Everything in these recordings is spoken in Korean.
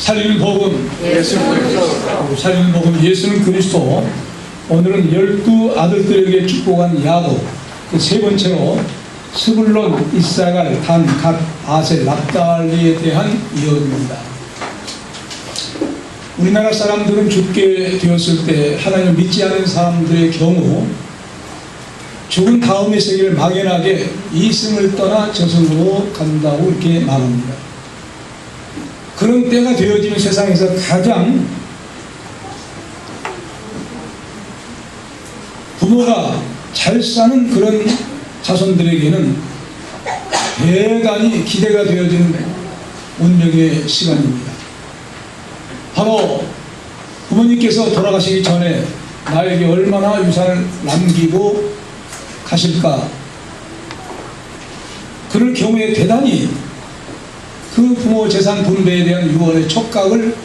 살리는 복음 예수는 그리스도. 살리는 복음 예수는 그리스도. 오늘은 12 아들들에게 축복한 야곱, 그 세 번째로 스불론, 이사갈, 단, 갓, 아셀, 납달리에 대한 예언입니다. 우리나라 사람들은 죽게 되었을 때 하나님을 믿지 않은 사람들의 경우 죽은 다음의 세계를 막연하게 이 승을 떠나 저승으로 간다고 이렇게 말합니다. 그런 때가 되어지는 세상에서 가장 부모가 잘 사는 그런 자손들에게는 대단히 기대가 되어지는 운명의 시간입니다. 바로 부모님께서 돌아가시기 전에 나에게 얼마나 유산을 남기고 가실까. 그럴 경우에 대단히 그 부모 재산 분배에 대한 유언의 촉각을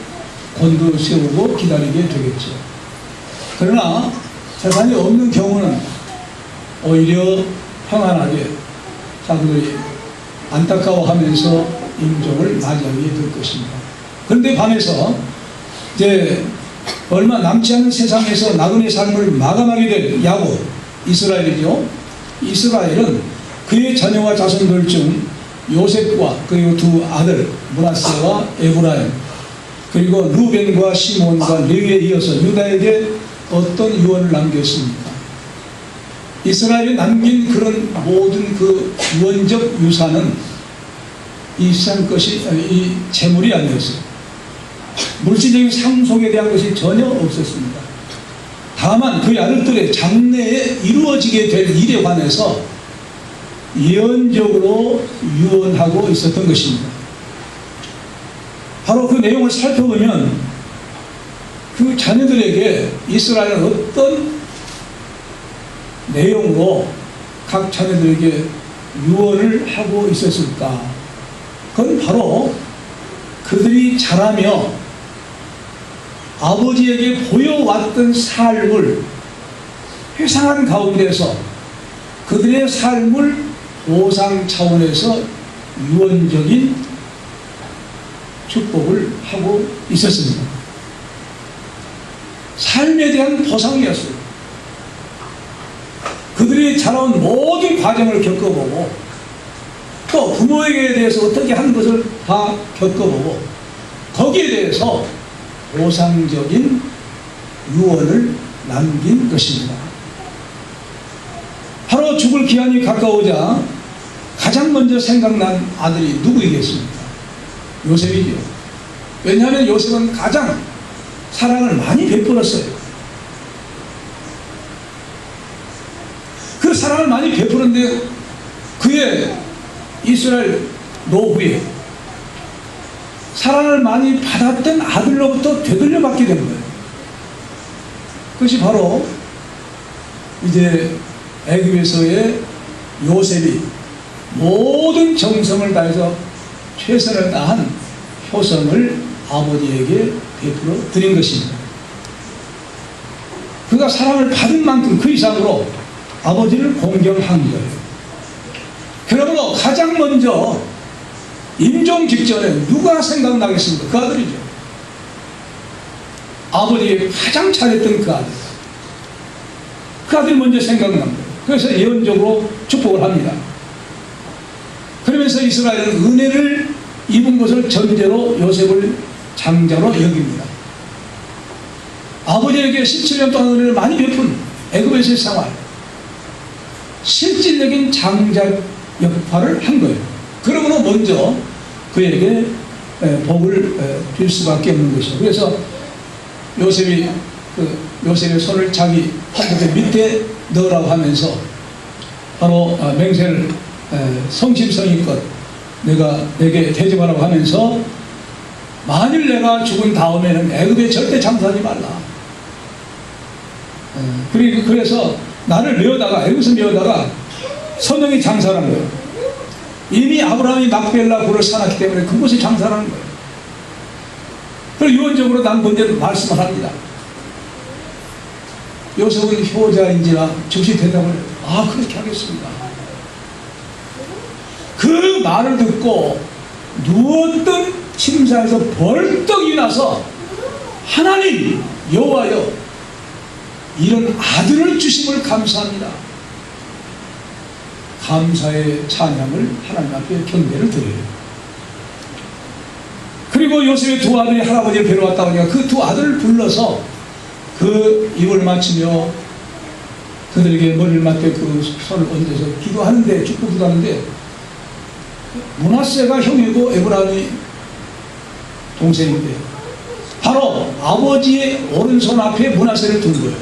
곤두세우고 기다리게 되겠죠. 그러나 재산이 없는 경우는 오히려 평안하게 자기들이 안타까워하면서 임종을 맞이하게 될 것입니다. 그런데 반해서 이제 얼마 남지 않은 세상에서 나그네 삶을 마감하게 될 야곱, 이스라엘이죠. 이스라엘은 그의 자녀와 자손들 중 요셉과 그리고 두 아들 므낫세와 에브라임, 그리고 루벤과 시몬과 레위에 이어서 유다에게 어떤 유언을 남겼습니까? 이스라엘이 남긴 그런 모든 그 유언적 유산은 이 세상 것이, 이 재물이 아니었어요. 물질적인 상속에 대한 것이 전혀 없었습니다. 다만 그 아들들의 장래에 이루어지게 될 일에 관해서 예언적으로 유언하고 있었던 것입니다. 바로 그 내용을 살펴보면 그 자녀들에게 이스라엘은 어떤 내용으로 각 자녀들에게 유언을 하고 있었을까? 그건 바로 그들이 자라며 아버지에게 보여왔던 삶을 회상한 가운데서 그들의 삶을 보상 차원에서 유언적인 축복을 하고 있었습니다. 삶에 대한 보상이었어요. 그들이 자라온 모든 과정을 겪어보고 또 부모에게 대해서 어떻게 한 것을 다 겪어보고 거기에 대해서 보상적인 유언을 남긴 것입니다. 바로 죽을 기한이 가까우자 가장 먼저 생각난 아들이 누구이겠습니까? 요셉이죠. 왜냐하면 요셉은 가장 사랑을 많이 베풀었어요. 그 사랑을 많이 베풀었는데 그의 이스라엘 노후에 사랑을 많이 받았던 아들로부터 되돌려 받게 된 거예요. 그것이 바로 이제 애굽에서의 요셉이 모든 정성을 다해서 최선을 다한 효성을 아버지에게 베풀어 드린 것입니다. 그가 사랑을 받은 만큼 그 이상으로 아버지를 공경한 거예요. 그러므로 가장 먼저 임종 직전에 누가 생각나겠습니까? 그 아들이죠. 아버지에게 가장 잘했던 그 아들. 그 아들이 먼저 생각난 거예요. 그래서 예언적으로 축복을 합니다. 그러면서 이스라엘은 은혜를 입은 것을 전제로 요셉을 장자로 여깁니다. 아버지에게 17년 동안 은혜를 많이 베푼 애굽에서의 생활, 실질적인 장자 역할을 한 거예요. 그러므로 먼저 그에게 복을 빌 수밖에 없는 것이죠. 그래서 요셉이 요셉의 손을 자기 팔굽혀 밑에 넣으라고 하면서 바로 맹세를 성심성의껏 내게 대접하라고 하면서 만일 내가 죽은 다음에는 애굽에 절대 장사하지 말라. 그래서 나를 메어다가 애굽에서 메어다가 선영이 장사라는 거예요. 이미 아브라함이 막벨라 굴을 사놨기 때문에 그곳에 장사라는 거예요. 그리고 유언적으로 난 먼저 말씀을 합니다. 요셉은 효자인지라 즉시 대답을 그렇게 하겠습니다. 그 말을 듣고 누웠던 침상에서 벌떡 일어나 나서 하나님 여호와여 이런 아들을 주심을 감사합니다. 감사의 찬양을 하나님 앞에 경배를 드려요. 그리고 요셉의 두 아들이 할아버지를 뵈러 왔다고 하니까 그 두 아들을 불러서 그 입을 맞추며 그들에게 머리를 맞대 그 손을 얹어서 기도하는데, 축복 기도하는데, 므낫세가 형이고 에브라임이 동생인데 바로 아버지의 오른손 앞에 므낫세를 둔 거예요.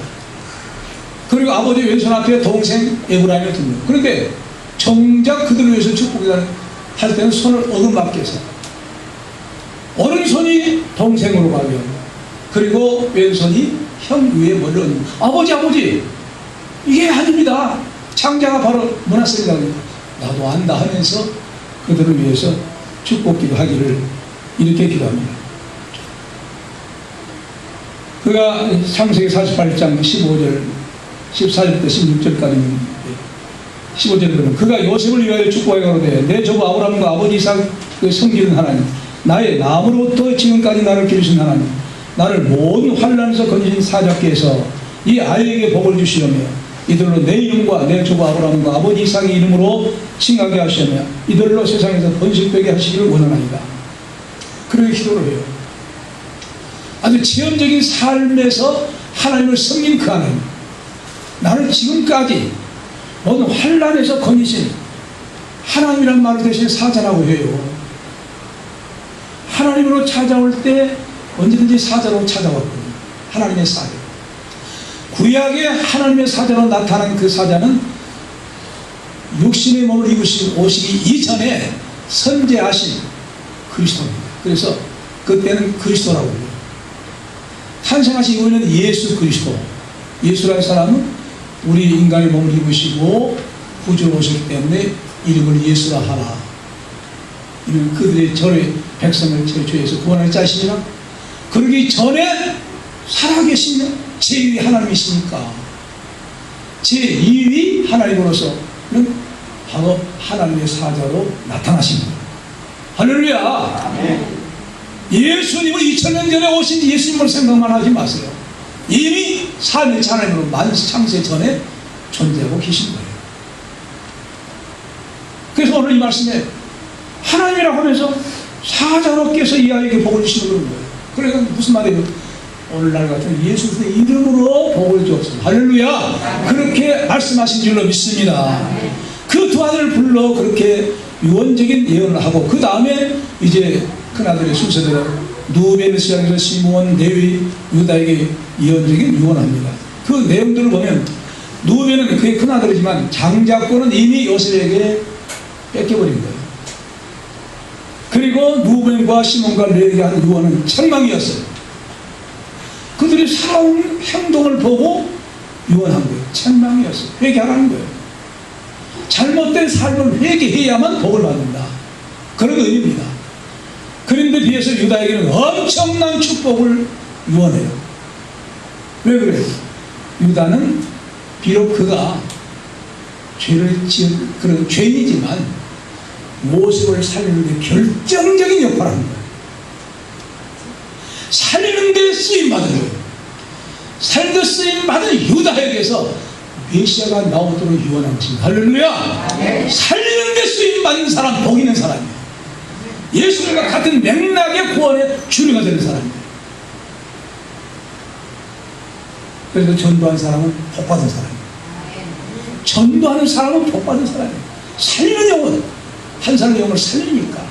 그리고 아버지 왼손 앞에 동생 에브라임을 둔 거예요. 그런데 정작 그들을 위해서 축복을 할 때는 손을 어긋맞게 해서 오른손이 동생으로 가면, 그리고 왼손이 형 위에 머리를 얹는, 아버지 이게 아닙니다. 창자가 바로 므낫세입니다. 나도 안다 하면서 그들을 위해서 축복 기도하기를 이렇게 기도합니다. 그가 창세기 48장 15절 14절부터 16절까지 15절에 보면 그가 요셉을 위하여 축복하여 가로되 내 조부 아브라함과 아버지 이삭의 섬기는 하나님, 나의 나무로부터 지금까지 나를 기르신 하나님, 나를 모든 환난에서 건지신 사자께서 이 아이에게 복을 주시려며 이들로 내 이름과 내 조부 아브라함과 아버지 이삭의 이름으로 칭하게 하시며 이들로 세상에서 번식되게 하시기를 원하나이다. 그렇게 기도를 해요. 아주 체험적인 삶에서 하나님을 섬긴 그 하나님, 나를 지금까지 모든 환난에서 건지신 하나님이란 말을 대신 사자라고 해요. 하나님으로 찾아올 때 언제든지 사자로 찾아왔거든요. 하나님의 사자. 구약의 하나님의 사자로 나타난 그 사자는 육신의 몸을 입으시고 오시기 이전에 선제하신 그리스도입니다. 그래서 그때는 그리스도라고 해요. 탄생하신 이후에는 예수 그리스도. 예수라는 사람은 우리 인간의 몸을 입으시고 구주로 오셨기 때문에 이름을 예수라 하라. 이는 그들의 절의 백성을 죄에서 구원할 자신이라. 그러기 전에 살아계신 제2위 하나님이시니까 제2위 하나님으로서는 바로 하나님의 사자로 나타나신 거예요. 할렐루야. 아멘. 예수님을 2000년 전에 오신 예수님을 생각만 하지 마세요. 이미 삼위일체 하나님으로 만창세 전에 존재하고 계신 거예요. 그래서 오늘 이 말씀에 하나님이라고 하면서 사자로께서 이 아이에게 복을 주시는 거예요. 그러니까 무슨 말이에요? 오늘날 같은 예수 그리스도의 이름으로 복을 주었습니다. 할렐루야. 그렇게 말씀하신 줄로 믿습니다. 그 두 아들을 불러 그렇게 유언적인 예언을 하고, 그 다음에 이제 큰아들의 순서대로 누벤을 시작해서 시므온, 레위, 유다에게 예언적인 유언합니다. 그 내용들을 보면 누벤은 그의 큰아들이지만 장자권은 이미 요셉에게 뺏겨버린 거예요. 그리고 누벤과 시몬과 레위에게 한 유언은 책망이었어요. 그들이 살아온 행동을 보고 유언한 거예요. 책망이었어요. 회개하라는 거예요. 잘못된 삶을 회개해야만 복을 받는다. 그런 의미입니다. 그런데 비해서 유다에게는 엄청난 축복을 유언해요. 왜 그래요? 유다는 비록 그가 죄를 지은 그런 죄인이지만 모습을 살리는 데 결정적인 역할을 하는 거예요. 살리는 데 쓰임받은 거예요. 살리는 데 쓰임받은 유다에게서 메시아가 나오도록 유언한 것입니다. 할렐루야. 살리는 데 쓰임받는 사람, 복 있는 사람이에요. 예수님과 같은 맥락의 구원의 주류가 되는 사람이에요. 그래서 전도한 사람은 복받은 사람이에요. 전도하는 사람은 복받은 사람이에요. 살리는 영혼, 한 사람의 영혼을 살리니까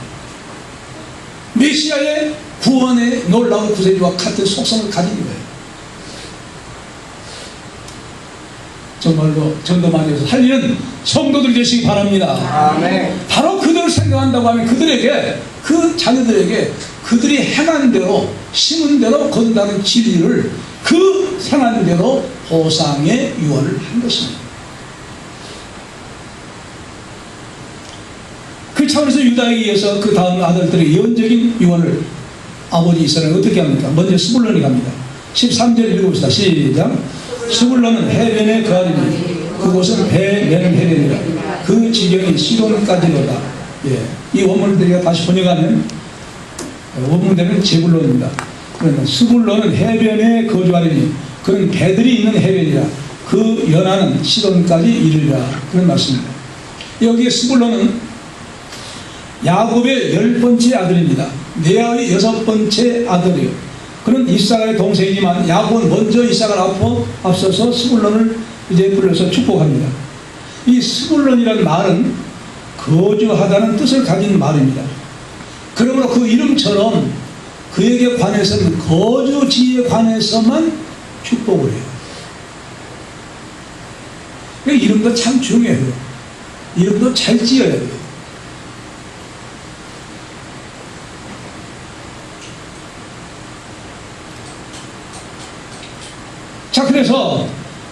메시아의 구원의 놀라운 구세주와 같은 속성을 가진 거예요. 정말로 전도 많이 해서 살리는 성도들 되시기 바랍니다. 아멘. 바로 그들을 생각한다고 하면 그들에게, 그 자녀들에게 그들이 행한 대로, 심은 대로 거둔다는 진리를 그 행한 대로 보상의 유언을 한 것입니다. 그 차원에서 유다에게 의해서 그 다음 아들들의 예언적인 유언을 아버지 이스라엘은 어떻게 합니까? 먼저 스불론이 갑니다. 13절 읽어봅시다. 시작. 스불론은 해변에 거하리니 그곳은 배 내는 해변이라 그 지경이 시돈까지로다. 예. 이 원문을 우리가 다시 번역하면 원문대는 제불론입니다. 그러나 스불론은 해변에 거주하리니 그는 배들이 있는 해변이라 그 연하는 시돈까지 이르리라. 그런 말씀입니다. 여기에 스불론은 야곱의 10번째 아들입니다. 레아의 6번째 아들이에요. 그는 이사가의 동생이지만 야곱은 먼저 이사가를 앞서서 스불론을 이제 불러서 축복합니다. 이 스불론이라는 말은 거주하다는 뜻을 가진 말입니다. 그러므로 그 이름처럼 그에게 관해서는 거주지에 관해서만 축복을 해요. 이름도 참 중요해요. 이름도 잘 지어야 돼요. 자, 그래서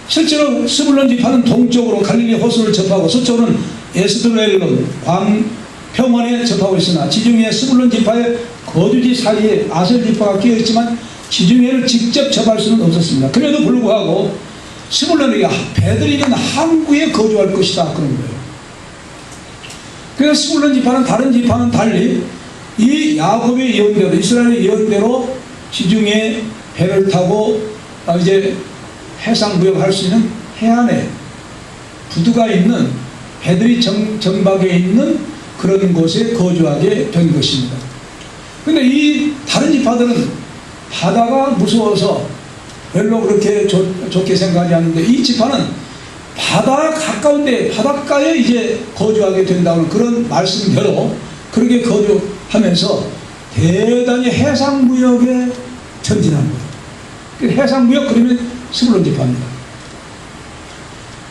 실제로 스불론 지파는 동쪽으로 갈릴리 호수를 접하고 서쪽으로는 에스드로엘론 광평원에 접하고 있으나 지중해 스불론 지파의 거주지 사이에 아셀 지파가 끼어있지만 지중해를 직접 접할 수는 없었습니다. 그래도 불구하고 스불론에게 배들이 있는 항구에 거주할 것이다 그런 거예요. 그래서 스불론 지파는 다른 지파는 달리 이 야곱의 예언대로 이스라엘의 예언대로 지중해 배를 타고 이제 해상 무역할 수 있는 해안에 부두가 있는 배들이 정박해 있는 그런 곳에 거주하게 된 것입니다. 그런데 이 다른 지파들은 바다가 무서워서 별로 그렇게 좋게 생각하지 않는데 이 지파는 바다 가까운데 바닷가에 이제 거주하게 된다는 그런 말씀대로 그렇게 거주하면서 대단히 해상 무역에 전진합니다. 해상 무역 그러면 스불론 지파입니다.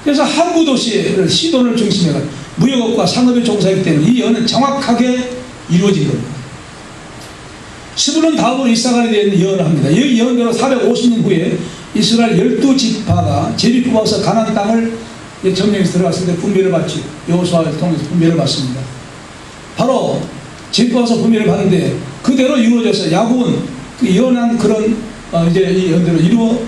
그래서 항구 도시를 시돈을 중심으로 무역업과 상업에 종사하기 때문에 이 예언은 정확하게 이루어진 겁니다. 스불론 다음으로 이사가에 대한 예언을 합니다. 이 예언대로 450년 후에 이스라엘 12지파가 제비 뽑아서 가나안 땅을 점령해서 들어갔을 때 분배를 받지. 여호수아를 통해서 분배를 받습니다. 바로 제비 뽑아서 분배를 받는데 그대로 이루어져서 야곱은 그 예언한 그런 이제 이 예언대로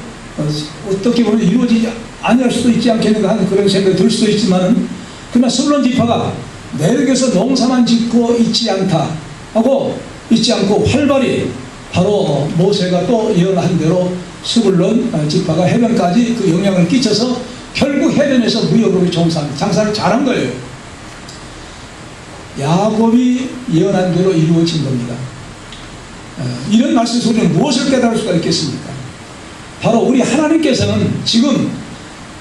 어떻게 보면 이루어지지 아니할 수도 있지 않겠는가 하는 그런 생각이 들 수도 있지만은 그러나 스불론 지파가 내륙에서 농사만 짓고 있지 않다 하고 있지 않고 활발히 바로 모세가 또 예언한 대로 스불론 지파가 해변까지 그 영향을 끼쳐서 결국 해변에서 무역으로 장사를 잘한 거예요. 야곱이 예언한 대로 이루어진 겁니다. 이런 말씀 속에 무엇을 깨달을 수가 있겠습니까? 바로 우리 하나님께서는 지금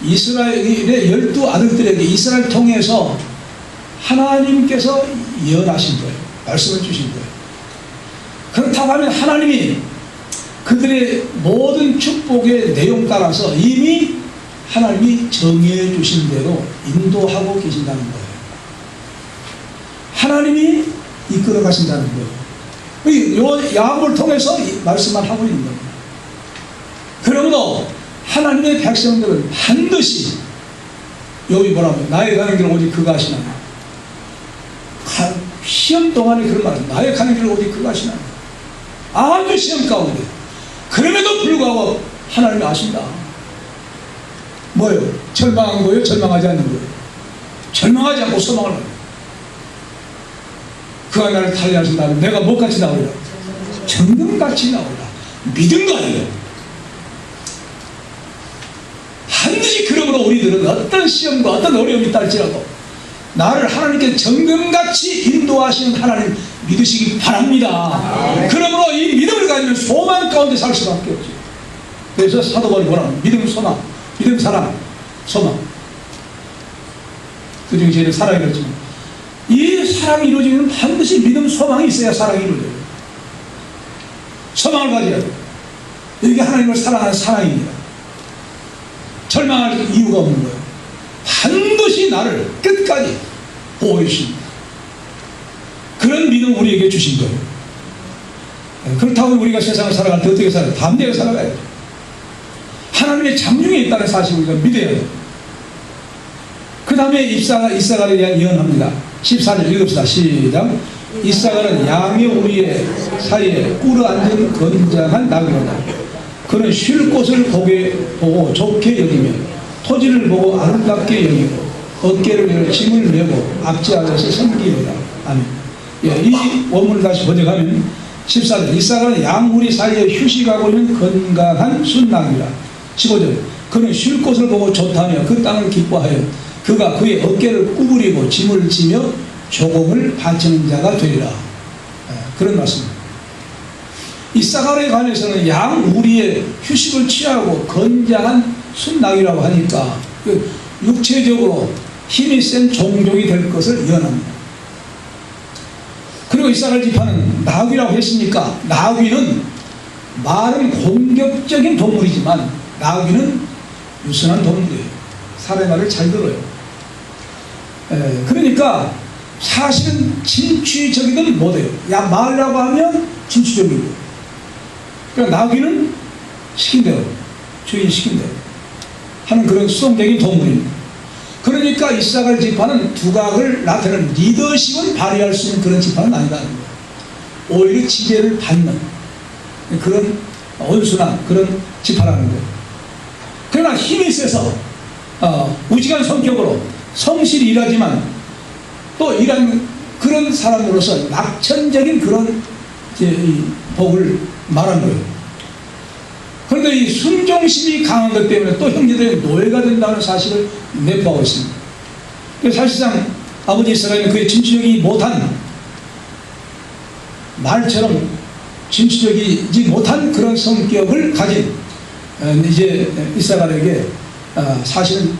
이스라엘의 12아들들에게 이스라엘 통해서 하나님께서 예언하신 거예요. 말씀을 주신 거예요. 그렇다고 하면 하나님이 그들의 모든 축복의 내용 따라서 이미 하나님이 정해 주신 대로 인도하고 계신다는 거예요. 하나님이 이끌어 가신다는 거예요. 요 야곱을 통해서 말씀만 하고 있는 겁니다. 그러므로 하나님의 백성들은 반드시 여기 뭐라고 나의 가는 길을 오직 그가 하시나니 시험 동안에 그런 말은 나의 가는 길을 오직 그가 하시나니 아주 시험 가운데 그럼에도 불구하고 하나님이 아신다. 뭐예요? 절망한 거예요? 절망하지 않는 거예요? 절망하지 않고 소망을 합니다. 그가 나를 달리하신다면 내가 뭐같이 나오리라? 정금같이 나오리라. 믿은 거 아니에요? 반드시 그러므로 우리들은 어떤 시험과 어떤 어려움이 있다할지라도 나를 하나님께 정금같이 인도하시는 하나님 믿으시기 바랍니다. 그러므로 이 믿음을 가지면 소망 가운데 살 수밖에 없죠. 그래서 사도 바울이 뭐라고 믿음, 소망, 믿음, 사랑, 소망 그 중에 제일 사랑이 그렇지만 이 사랑이 이루어지면 반드시 믿음, 소망이 있어야 사랑이 이루어져요. 소망을 가져야 돼요. 이게 하나님을 사랑하는 사랑입니다. 절망할 이유가 없는 거예요. 반드시 나를 끝까지 보호해 주십니다. 그런 믿음 우리에게 주신 거예요. 그렇다고 우리가 세상을 살아갈 때 어떻게 살아요? 담대하게 살아가야죠. 하나님의 장중에 있다는 사실을 우리가 믿어야 돼요. 그 다음에 이사갈에 대한 예언합니다. 14절 읽읍시다. 시작. 이사갈은 양의 우리의 사이에 꿇어 앉은 건장한 나귀로다. 그는 쉴 곳을 보고 좋게 여기며 토지를 보고 아름답게 여기고 어깨를 메고 짐을 메고 앞지 아래서 섬기리라. 아멘. 이 원문을 다시 번역하면 14절 이사가는 양무리 사이에 휴식하고 있는 건강한 순남이라. 15절 그는 쉴 곳을 보고 좋다며 그 땅을 기뻐하여 그가 그의 어깨를 구부리고 짐을 지며 조공을 바치는 자가 되리라. 그런 말씀입니다. 이사가에 관해서는 양우리의 휴식을 취하고 건장한 순낙이라고 하니까 그 육체적으로 힘이 센 종족이 될 것을 예언합니다. 그리고 이사갈 지파는 나귀라고 했으니까 나귀는 말은 공격적인 동물이지만 나귀는 유순한 동물이에요. 사람의 말을 잘 들어요. 그러니까 사실은 진취적이든 못해요. 야 말라고 하면 진취적이고 그러니까 나귀는 시킨 대로 주인 시킨 대로 하는 그런 수동적인 동물입니다. 그러니까 이사갈 지파는 두각을 나타내는 리더십은 발휘할 수 있는 그런 지파는 아니라는 거예요. 오히려 지배를 받는 그런 온순한 그런 지파라는 거예요. 그러나 힘이 세서 우직한 성격으로 성실히 일하지만 또 이런 그런 사람으로서 낙천적인 그런 복을 말한 거예요. 그런데 이 순종심이 강한 것 때문에 또 형제들의 노예가 된다는 사실을 내포하고 있습니다. 사실상 아버지 이스라엘은 그의 진취적이지 못한 말처럼 진취적이지 못한 그런 성격을 가진 이제 이스라엘에게 사실은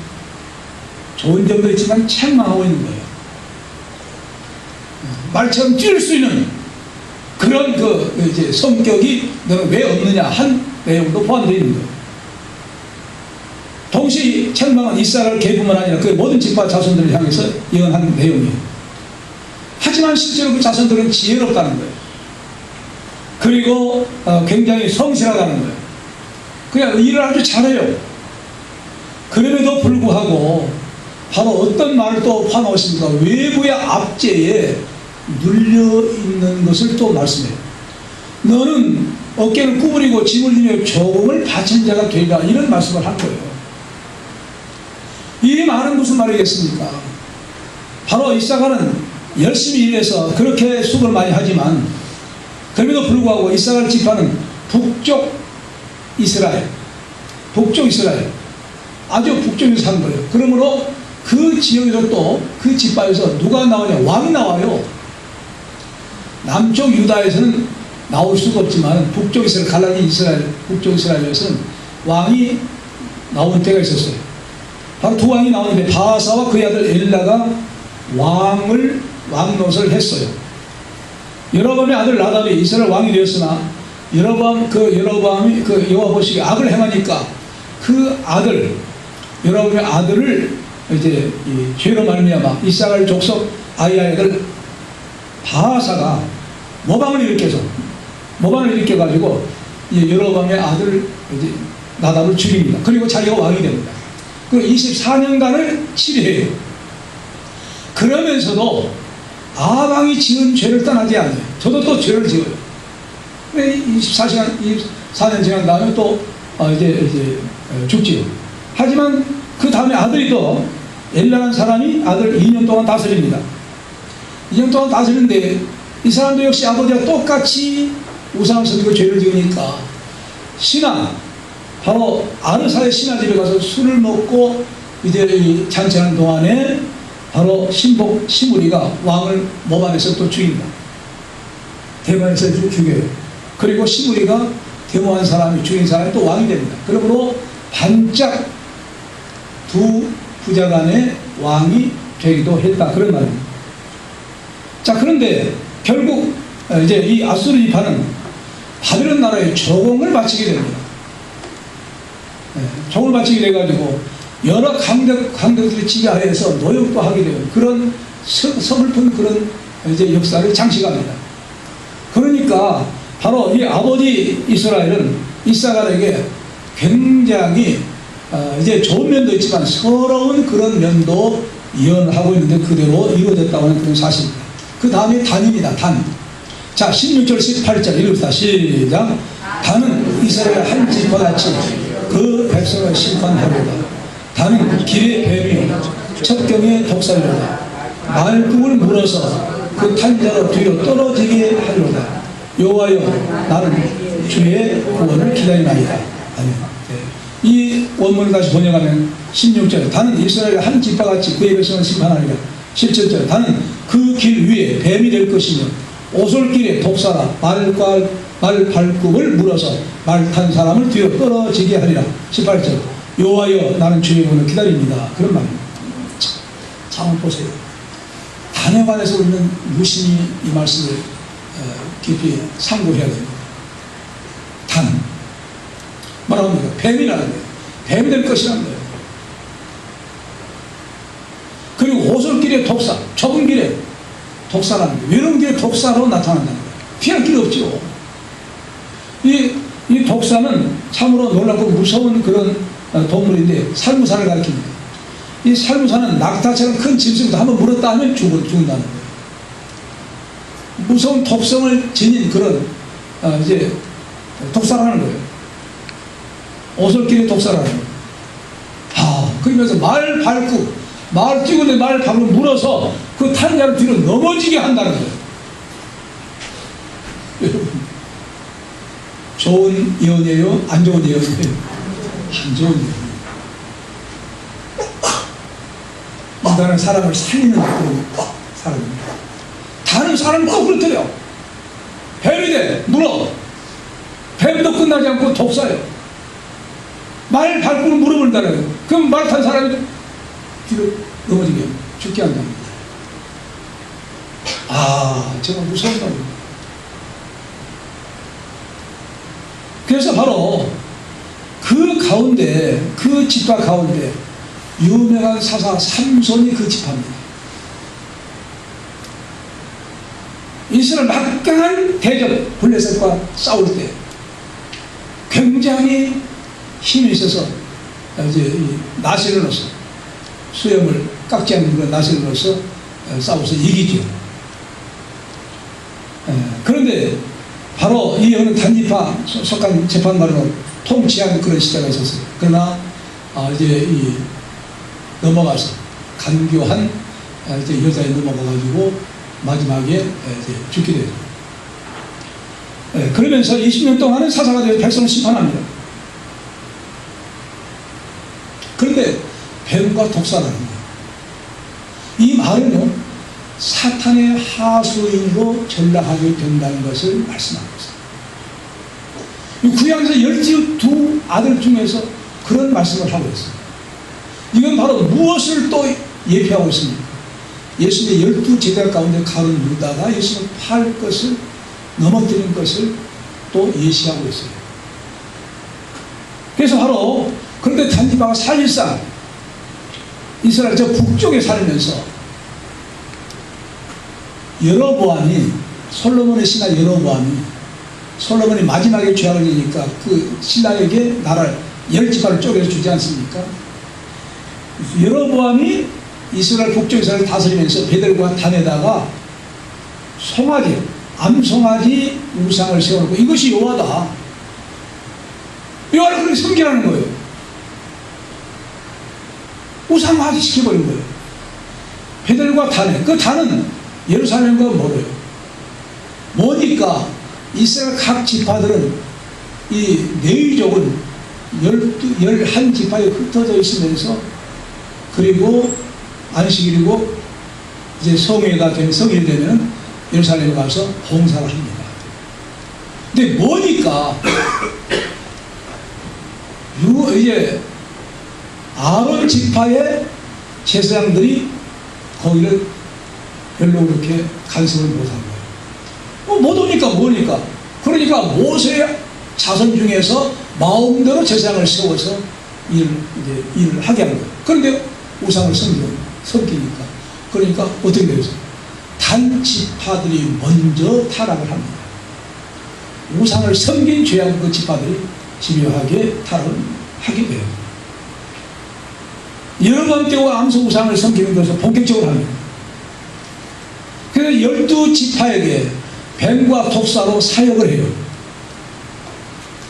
좋은 점도 있지만 책망하고 있는 거예요. 말처럼 뛸 수 있는 그런 이제 성격이 너는 왜 없느냐 한 내용도 포함되어 있는 거예요. 동시에 책망은 이스라엘 계급뿐만 아니라 그 모든 지파 자손들을 향해서 예언한 내용이에요. 하지만 실제로 그 자손들은 지혜롭다는 거예요. 그리고 굉장히 성실하다는 거예요. 그냥 일을 아주 잘해요. 그럼에도 불구하고 바로 어떤 말을 또 포함하십니까? 외부의 압제에 눌려있는 것을 또 말씀해요. 너는 어깨를 구부리고 짐을 지며 조공을 바친 자가 되리라 이런 말씀을 한 거예요. 이 말은 무슨 말이겠습니까? 바로 이사가는 열심히 일해서 그렇게 수고를 많이 하지만 그럼에도 불구하고 이사갈 지파는 북쪽 이스라엘 아주 북쪽에서 사는 거예요. 그러므로 그 지역에서 또 그 지파에서 누가 나오냐? 왕이 나와요. 남쪽 유다에서는 나올 수가 없지만 북쪽 이스라엘 갈라디 이스라엘 북쪽 이스라엘에서는 왕이 나온 때가 있었어요. 바로 두 왕이 나오는데 바하사와 그의 아들 엘라가 왕노릇을 했어요. 여로보암의 아들 나답이 이스라엘 왕이 되었으나 여로보암이 그 여호와 보시기에 악을 행하니까 그 아들 여로보암의 아들을 이제 이 죄로 말미암아 이스라엘 족속 아이의 아들 바하사가 모방을 일으켜가지고 여로보암의 아들 이제 나답을 죽입니다. 그리고 자기가 왕이 됩니다. 그리고 24년간을 치료해요. 그러면서도 아방이 지은 죄를 떠나지 않아요. 저도 또 죄를 지어요. 24년 지난 다음에 또 이제 죽지요. 하지만 그 다음에 아들이 또 엘라라는 사람이 아들 2년 동안 다스립니다. 2년 동안 다스리는데 이 사람도 역시 아버지와 똑같이 우상을 섬기고 죄를 지으니까 바로 아르사의 신하 집에 가서 술을 먹고 이제 잔치하는 동안에 바로 신복 시므리가 왕을 모반에서 또 죽입니다. 대만에서 죽여요. 그리고 시므리가 데모한 사람이 죽인 사람이 또 왕이 됩니다. 그러므로 반짝 두 부자 간의 왕이 되기도 했다. 그런 말입니다. 자, 그런데 결국 이제 이 아수르 지파는 바벨론 나라에 조공을 바치게 됩니다. 조공을 바치게 돼가지고 여러 강대들이 지배하에서 노역도 하게 돼요. 그런 서글픈 그런 이제 역사를 장식합니다. 그러니까 바로 이 아버지 이스라엘은 이사갈에게 굉장히 이제 좋은 면도 있지만 서러운 그런 면도 예언하고 있는데 그대로 이루어졌다고 하는 그런 사실입니다. 그 다음에 단입니다. 단. 자, 16절 18절 읽읍시다. 시작. 단은 이스라엘 한 지파같이 그 백성을 심판하리로다. 단은 길의 뱀이 첩경의 독살이로다. 말뚝을 물어서 그 탄자로 뒤로 떨어지게 하리로다. 여호와여 나는 주의 구원을 기다리나이다. 아니요. 이 원문을 다시 번역하면 16절 다는 이스라엘의 한 지파같이 그의 백성을 심판하리라. 17절 다는 그 길 위에 뱀이 될 것이며 오솔길에 독사라 말발굽을 물어서 말 탄 사람을 뒤로 떨어지게 하리라. 18절 여호와여 나는 주의 구원을 기다립니다. 그런 말입니다. 참 보세요. 단에 관해서 우리는 무심히 이 말씀을 깊이 상고해야 됩니다. 단 뭐라고 합니까? 뱀이라는 거예요. 뱀이 될 것이라는 거예요. 그리고 오솔길에 독사, 좁은 길에 독사라는 거예요. 외로운 길에 독사로 나타난다는 거예요. 피할 길이 없죠. 이 독사는 참으로 놀랍고 무서운 그런 동물인데 살무사를 가리킵니다. 이 살무사는 낙타처럼 큰 짐승도 한번 물었다 하면 죽는다는 거예요. 무서운 독성을 지닌 그런 이제 독사라는 거예요. 오솔길의 독사라는 거예요. 그러면서 말 뛰고는 말 밟고 물어서 그 타는 자를 뒤로 넘어지게 한다는 거예요. 여러분, 좋은 예언이에요? 안 좋은 예언이에요? 안 좋은 예언이에요. 인간은 사람을 살리는 그런 사람입니다. 다른 사람은 또 그렇더래요. 뱀이 돼, 물어. 뱀도 끝나지 않고 독사예요. 말 밟고 물어본다는 그럼 말 탄 사람이 뒤로 넘어지게 죽게 한답니다. 정말 무서운 겁니다. 그래서 바로 그 가운데, 그 지파 가운데 유명한 사사 삼손이 그 지파입니다. 이스라엘 막강한 대적 블레셋과 싸울 때 굉장히 힘이 있어서 이제 이 나시를 넣어서 수염을 깎지 않는 그런 나시를 넣어서 싸워서 이기죠. 그런데 바로 이 어느 단지파 속한 재판관으로 통치하는 그런 시대가 있었어요. 그러나 이제 넘어가서 간교한 이제 여자에 넘어가가지고 마지막에 이제 죽게 되죠. 그러면서 20년 동안은 사사가 되어 백성을 심판합니다. 그런데 뱀과 독사라는 거예요. 이 말은요, 사탄의 하수인으로 전락하게 된다는 것을 말씀하고 있어요. 구약에서 12 아들 중에서 그런 말씀을 하고 있어요. 이건 바로 무엇을 또 예표하고 있습니까? 예수님의 12제자 가운데 가론 유다가 예수님을 팔 것을, 넘어뜨린 것을 또 예시하고 있어요. 그래서 바로 그런데 단지파가 사실상 이스라엘 저 북쪽에 살면서 여로보암이, 솔로몬의 신하 여로보암이, 솔로몬이 마지막에 죄악을 지니까 그 신하에게 나라를 10지파를 쪼개서 주지 않습니까? 여로보암이 이스라엘 북쪽에서 다스리면서 베델과 단에다가 송아지, 암송아지 우상을 세워놓고 이것이 여호와다, 여호와를 그렇게 섬기라는 거예요. 우상화지 시켜버린 거예요. 베델과 단에, 그 단은 예루살렘과 멀어요. 뭐니까 이스라엘 각 지파들은 이 레위족은 11지파에 흩어져 있으면서, 그리고 안식일이고 이제 성회가 되면, 성일이 되면 예루살렘에 가서 봉사를 합니다. 근데 뭐니까 이제 아론 지파의 제사장들이 거기를 별로 그렇게 간섭을 못한 거예요. 못 오니까 뭐니까. 그러니까 모세의 자손 중에서 마음대로 제사장을 세워서 일을 하게 하는 거예요. 그런데 우상을 섬기니까. 그러니까 어떻게 되죠? 단 지파들이 먼저 타락을 합니다. 우상을 섬긴 죄악을 그 지파들이 집요하게 타락을 하게 돼요. 여러 번 때와 암소 우상을 섬기는 것을 본격적으로 합니다. 그래서 12지파에게 뱀과 독사로 사역을 해요.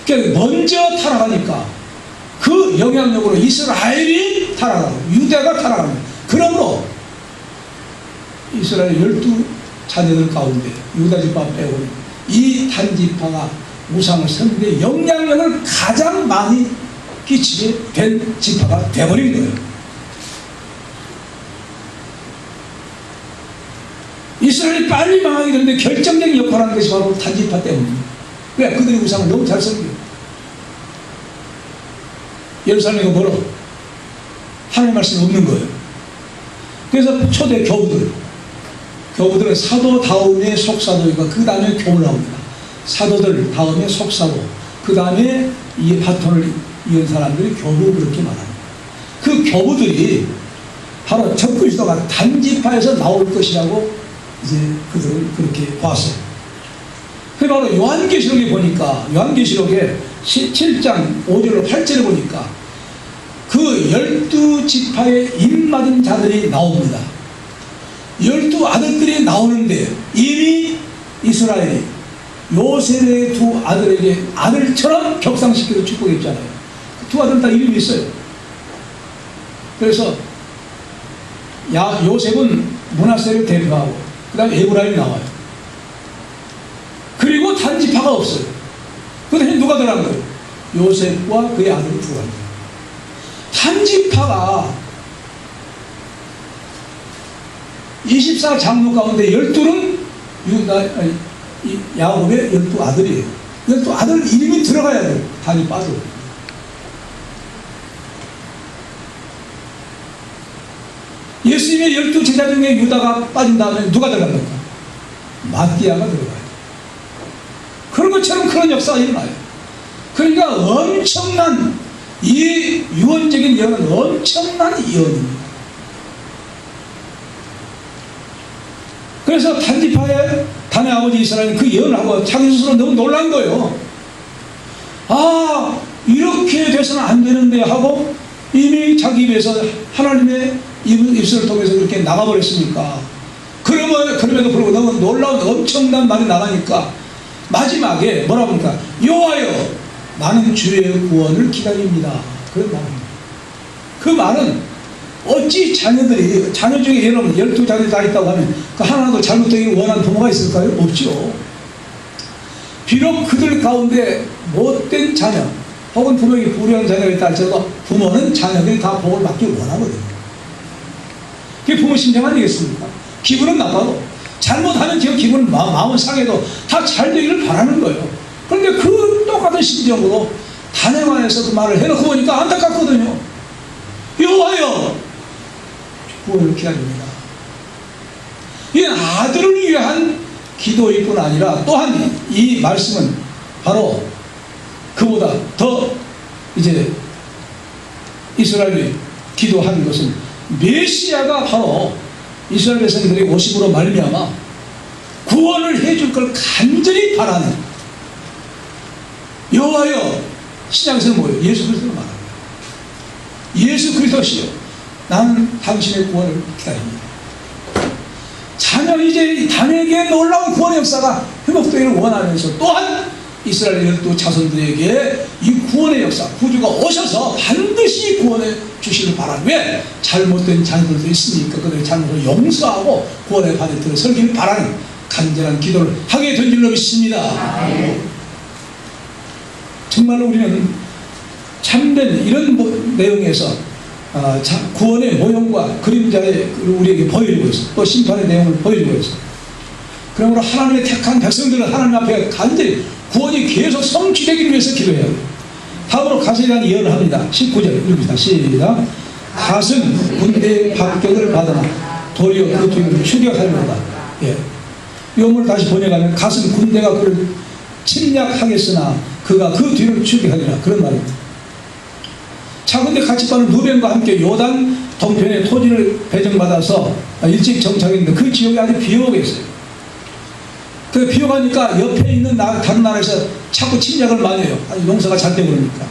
그러니까 먼저 타락하니까 그 영향력으로 이스라엘이 타락하고 유대가 타락합니다. 그러므로 이스라엘 12자녀들 가운데 유다지파 빼고는 이 단지파가 우상을 섬기는데 영향력을 가장 많이 끼치게 된 지파가 되어버린 거예요. 이스라엘이 빨리 망하게 되는데 결정적인 역할을 하는 것이 바로 단지파 때문입니다. 왜? 그들이 우상을 너무 잘 섬겨요. 예루살렘이 멀어. 하나님의 말씀이 없는 거예요. 그래서 초대 교부들은 사도 다음에 속사도이고 그 다음에 교훈을 나옵니다. 사도들 다음에 속사도, 그 다음에 이 바톤을 이은 사람들이 교부, 그렇게 말합니다. 그 교부들이 바로 적그리스도가 단지파에서 나올 것이라고 이제 그들은 그렇게 봤어요. 그 바로 요한계시록에 보니까, 요한계시록에 7장 5절로 8절에 보니까 그 12지파의 입맞은 자들이 나옵니다. 12아들들이 나오는데 이미 이스라엘이 요셉의 두 아들에게 아들처럼 격상시켜서 축복했잖아요. 두 아들 다 이름이 있어요. 그래서 요셉은 므낫세를 대표하고 그 다음에 에브라임이 나와요. 그리고 단지파가 없어요. 그 다음에 누가 들어간 거예요? 요셉과 그의 아들이 들어간 거예요. 단지파가 24장로 가운데 12는 야곱의 12아들이에요. 12아들 이름이 들어가야 돼요. 단이 빠져. 예수님의 12제자 중에 유다가 빠진 다음에 누가 들어갑니까? 마띠아가 들어가요. 그런 것처럼 그런 역사가 일어나요. 그러니까 엄청난 이 유언적인 예언은 엄청난 예언입니다. 그래서 단지파의 단의 아버지 이스라엘은 그 예언을 하고 자기 스스로 너무 놀란 거예요. 아, 이렇게 돼서는 안 되는데 하고 이미 자기 입에서 하나님의 입술을 통해서 그렇게 나가버렸으니까, 그럼에도 불구하고 너무 놀라운 엄청난 말이 나가니까 마지막에 뭐라고 합니까? 여호와여, 나는 주의 구원을 기다립니다. 그런 말입니다. 그 말은 어찌 자녀 중에 여러분 12자녀 다 있다고 하면 그 하나도 잘못되기를 원하는 부모가 있을까요? 없죠. 비록 그들 가운데 못된 자녀 혹은 부모에게 불의한 자녀가 있다 할지라도 부모는 자녀들이 다 복을 받기 원하거든요. 그게 부모 심정 아니겠습니까? 기분은 나빠도, 잘못하면 기분은 마음은 상해도 다 잘 되기를 바라는 거예요. 그런데 그 똑같은 심정으로 단행안에서 그 말을 해놓고 보니까 안타깝거든요. 여호와여, 구원을 기다립니다. 이 아들을 위한 기도일 뿐 아니라 또한 이 말씀은 바로 그보다 더 이제 이스라엘이 기도한 것은 메시아가 바로 이스라엘 백성들이 오심으로 말미암아 구원을 해줄 걸 간절히 바라는, 여호와여, 신약에서는 뭐예요? 예수 그리스도를 말합니다. 예수 그리스도시여, 나는 당신의 구원을 기다립니다. 자녀 이제 단에게 놀라운 구원의 역사가 회복되기를 원하면서 또한 이스라엘 12자손들에게 이 구원의 역사, 구주가 오셔서 반드시 구원해 주시길 바라는, 왜? 잘못된 자녀들도 있으니까 그들의 잘못을 용서하고 구원의 바리들을 설기를 바라는 간절한 기도를 하게 된 줄로 믿습니다. 정말로 우리는 참된 이런 내용에서 구원의 모형과 그림자의 우리에게 보여주고 있어. 또 심판의 내용을 보여주고 있어. 그러므로 하나님의 택한 백성들은 하나님 앞에 간절히 구원이 계속 성취되기 위해서 기도해야 돼요. 다음으로 갓에 대한 예언을 합니다. 19절 읽읍시다. 시작. 갓은 군대의 합격을 받으나 도리어 그 뒤를 추격하려다. 예. 요문을 다시 번역하면 갓은 군대가 그를 침략하겠으나 그가 그 뒤를 추격하리라. 그런 말입니다. 자, 근데 같이 빠는 루벤과 함께 요단 동편의 토지를 배정받아서 일찍 정착했는데 그 지역이 아주 비옥했어요. 그 비옥하니까 옆에 있는 다른 나라에서 자꾸 침략을 많이 해요. 농사가 잘 되고 그러니까.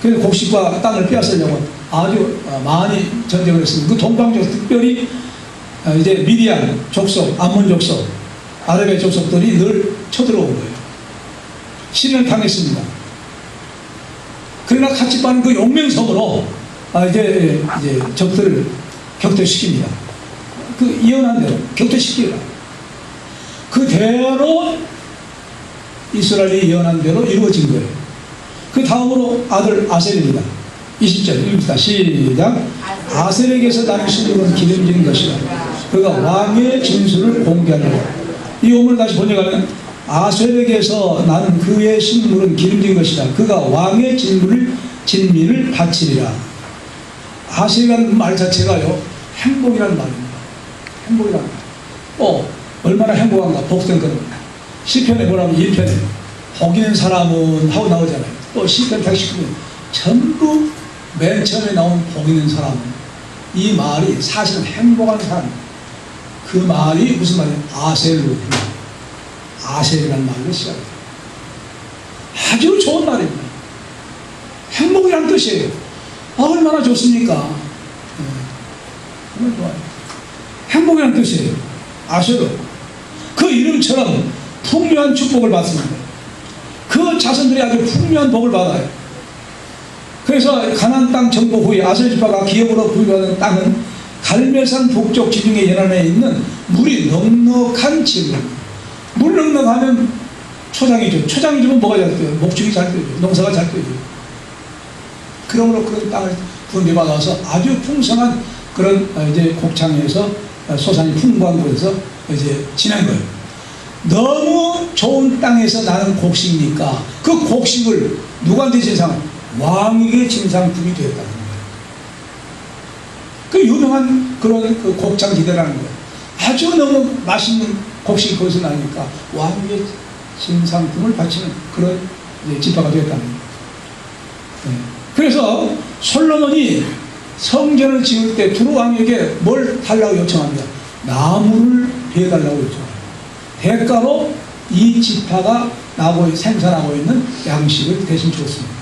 그래서 곡식과 땅을 빼앗으려고 아주 많이 전쟁을 했습니다. 그 동방쪽 특별히 이제 미디안 족속, 암몬 족속, 아랍의 족속들이 늘 쳐들어온 거예요. 신을 당했습니다. 그러나 같이 빠는 그 용맹성으로 이제 적들을 격퇴시킵니다. 그 예언한 대로 격퇴시키라. 그대로 이스라엘이 예언한 대로 이루어진 거예요. 그 다음으로 아들 아셀입니다. 20절 읽읍시다. 시작. 아셀에게서 나는 신령은 기름진 것이라. 그가 왕의 진술을 공개하리라. 이 오문을 다시 번역하면 아셀에게서 나는 그의 신물은 기름진 것이라. 그가 왕의 진미를 바치리라. 아셀이라는 말 자체가요, 행복이라는 말입니다. 행복이라는 말. 얼마나 행복한가, 복된 겁니다. 시편에 뭐라면 1편에 복 있는 사람은 하고 나오잖아요. 또 시편 119편 전부 맨 처음에 나온 복 있는 사람은, 이 말이 사실은 행복한 사람, 그 말이 무슨 말이에요? 아셀로, 아셀이라는 말로 시작해요. 아주 좋은 말입니다. 행복이라는 뜻이에요. 얼마나 좋습니까? 정말 좋아요. 행복이라는 뜻이에요. 아셀로. 그 이름처럼 풍요한 축복을 받습니다. 그 자손들이 아주 풍요한 복을 받아요. 그래서 가나안 땅 정복 후에 아셀 지파가 기업으로 부여받은 땅은 갈멜산 북쪽 지중해 연안에 있는 물이 넉넉한 지역입니다. 물 넉넉하면 초장이죠. 초장이 주면 뭐가 잘 돼요? 목축이 잘 되죠. 농사가 잘 되죠. 그러므로 그런 땅을 분배받아서 아주 풍성한 그런 이제 곡창에서 소산이 풍부한 곳에서 이제 지낸 거예요. 너무 좋은 땅에서 나는 곡식이니까 그 곡식을 누구한테 진상? 왕에게 진상품이 되었다는 거예요. 그 유명한 그런 그 곡창 기대라는 거예요. 아주 너무 맛있는 곡식이 거기서 나니까 왕에게 진상품을 바치는 그런 지파가 되었다는 거예요. 네. 그래서 솔로몬이 성전을 지을 때 두루 왕에게 뭘 달라고 요청합니다. 나무를 베어달라고 요청합니다. 대가로 이 지파가 생산하고 있는 양식을 대신 줬습니다.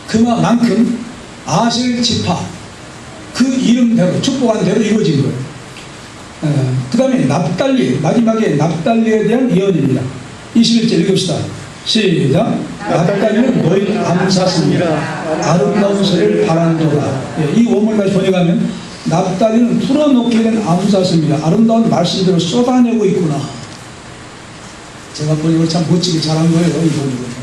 그만큼 아셀 지파 그 이름대로 축복한 대로 이루어진 거예요. 그 다음에 납달리, 마지막에 납달리에 대한 예언입니다. 21절 읽읍시다. 시작. 납달리는 너희 암사슴이라 아름다운 소리를 바란도다. 이 원문을 다시 번역하면 납달리는 풀어놓게 된 암사슴이라 아름다운 말씀들을 쏟아내고 있구나. 제가 번역을 참 멋지게 잘한 거예요. 이 번역을.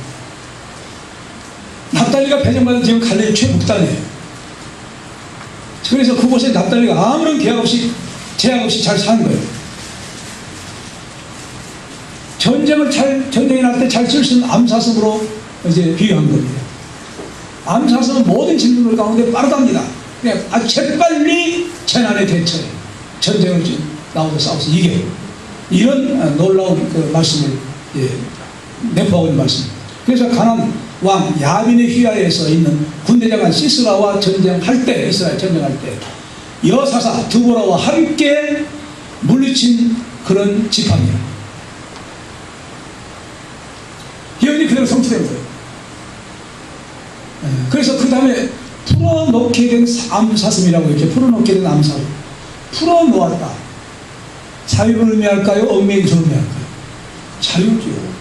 납달리가 배정받은 지금 갈레의 최북단이에요. 그래서 그곳에 납달리가 아무런 제약 없이 잘 사는 거예요. 전쟁이 날 때 잘 쓸 수 있는 암사슴으로 이제 비유한 겁니다. 암사슴은 모든 질문들 가운데 빠르답니다. 그냥 아주 재빨리 재난에 대처해요. 전쟁을 나와서 싸워서 이겨요. 이런 놀라운 그 말씀을 내포하고 있는 말씀입니다. 그래서 가나안 왕 야빈의 휘하에서 있는 군대장관 시스라와 전쟁할 때, 이스라엘 전쟁할 때 여사사 드보라와 함께 물리친 그런 지파입니다. 예언이 그대로 성취된 거예요. 그래서 그 다음에 풀어놓게 된 암사슴이라고 이렇게 풀어놓게 된 암사슴, 풀어놓았다. 자유를 의미할까요? 얽매임을 의미할까요? 자유죠.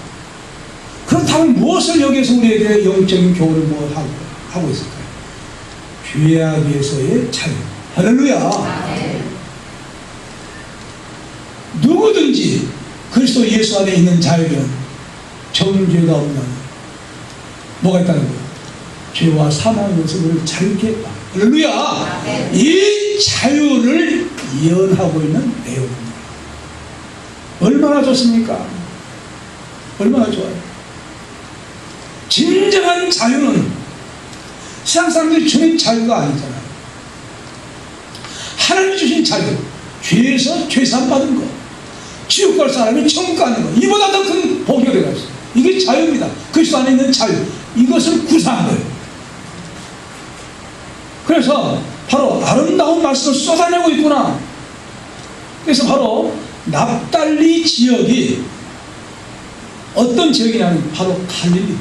그렇다면 무엇을 여기에서 우리에게 영적인 교훈을 하고 있을까요? 죄악에서의 자유. 할렐루야. 누구든지 그리스도 예수 안에 있는 자유는 정죄가 없는 뭐가 있다는 거예요? 죄와 사망에서 우리를 자유케 했다. 할렐루야. 이 자유를 예언하고 있는 내용입니다. 얼마나 좋습니까? 얼마나 좋아요. 진정한 자유는 세상 사람들이 주는 자유가 아니잖아요. 하나님이 주신 자유, 죄에서 죄산 받은 거, 지옥 갈 사람이 천국 가는 거, 이보다 더 큰 복이 어디가 있어요. 이게 자유입니다. 그리스도 안에 있는 자유, 이것을 구사한 거예요. 그래서 바로 아름다운 말씀을 쏟아내고 있구나. 그래서 바로 납달리 지역이 어떤 지역이냐면 바로 갈릴리.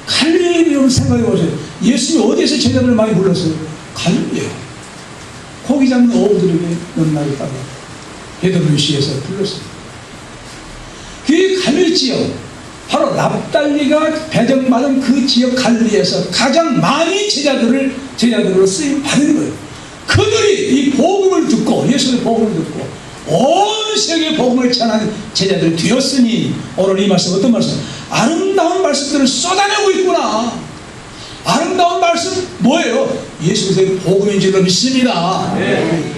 갈릴리 여러분 생각해 보세요. 예수님이 어디에서 제자들을 많이 불렀어요? 갈릴리예요. 고기 잡는 어부들에게 연락했다가 베드로시에서 불렀어요. 그 갈릴리 지역, 바로 납달리가 배정받은 그 지역 갈릴리에서 가장 많이 제자들로 쓰임 받은 거예요. 그들이 이 복음을 듣고, 예수의 복음을 듣고 온 세계 복음을 전하는 제자들이 되었으니 오늘 이 말씀 어떤 말씀? 아름다운 말씀들을 쏟아내고 있구나. 아름다운 말씀 뭐예요? 예수 그리스도의 복음인 줄로 믿습니다.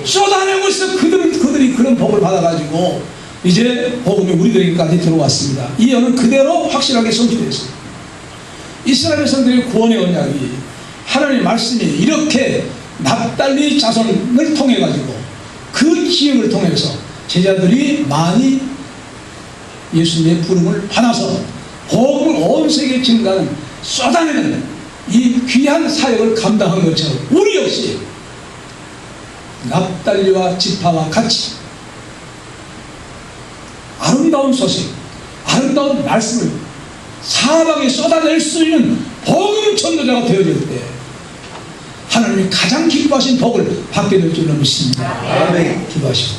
쏟아내고 있어. 그들이 그런 복을 받아가지고 이제 복음이 우리들에게까지 들어왔습니다. 이 언어는 그대로 확실하게 성취되었습니다. 이스라엘 백성들의 구원의 언약이 하나님의 말씀이 이렇게 납달리 자손을 통해 가지고 그 기억을 통해서 제자들이 많이 예수님의 부름을 받아서 복음을 온 세계에 증가하는 쏟아내는 이 귀한 사역을 감당한 것처럼 우리 역시 납달리와 지파와 같이 아름다운 소식, 아름다운 말씀을 사방에 쏟아낼 수 있는 복음 전도자가 되어질 때 하나님이 가장 기뻐하신 복을 받게 될 줄로 믿습니다. 기도하십시오.